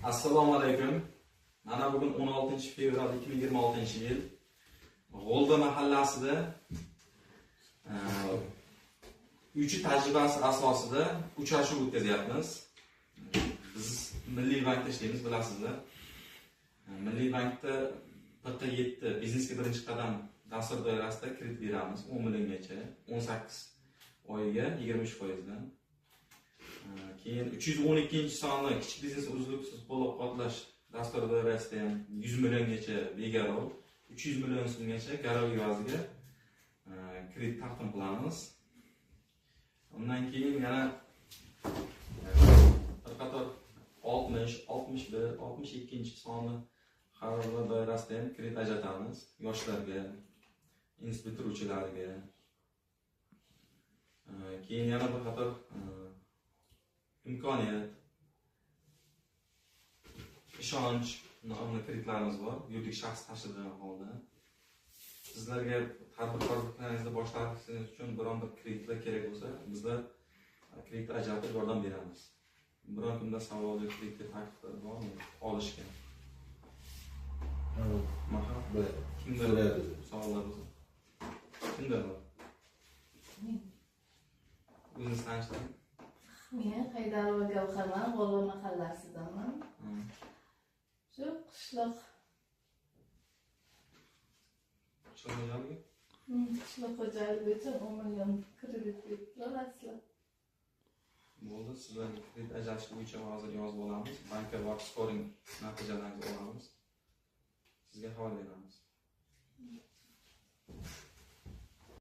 Assalomu alaykum. Mana bugun 16-fevral 2026-yil G'o'lda mahallasida uchi tajribasi asosida uchrashuv o'tkazyapmiz. Biz Milliy bankda ishlaymiz, bilasizlar. Milliy bankda PQ7 biznesga birinchi qadam dastur doirasida kredit beramiz 10 milliongacha, 18 oyiga 23%. Keyin 312-sonli kichik biznes uzluksiz qo'llab-quvvatlash dasturi doirasida ham 100 milliongacha begarov, 300 million so'mgacha garov evaziga kredit taqdim qilamiz. Undan keyin yana bir qator 60, 61, 62-sonli qarorlar doirasida ham kredit ajratamiz yoshlarga, institut bitiruvchilariga. Keyin yana bir qator imkoniyat, ishonch nomli kreditlarimiz bor, yuridik shaxs tashkillangan holda. Sizlarga tadbirkorliklaringizni boshlashingiz uchun biron bir kreditlar kerak bo'lsa, bizlar kredit ajratib yordam beramiz. Biron kunda savol yoki kredit takliflar bormi olishga? Marhamat. Kimlar savollar bo'lsa? Kimlar bor? O'zingiz tanishtiring. Men Haydarova Gavharman, G'o'lda mahallasidaman. Shu qishloq xo'jaligi uchun 10 million kredit beribdilar aslan. Bo'ldi, sizlarga kredit ajratish bo'yicha hozir yozib olamiz. Bankka borib scoring natijalaringizni olamiz. Sizga havola beramiz.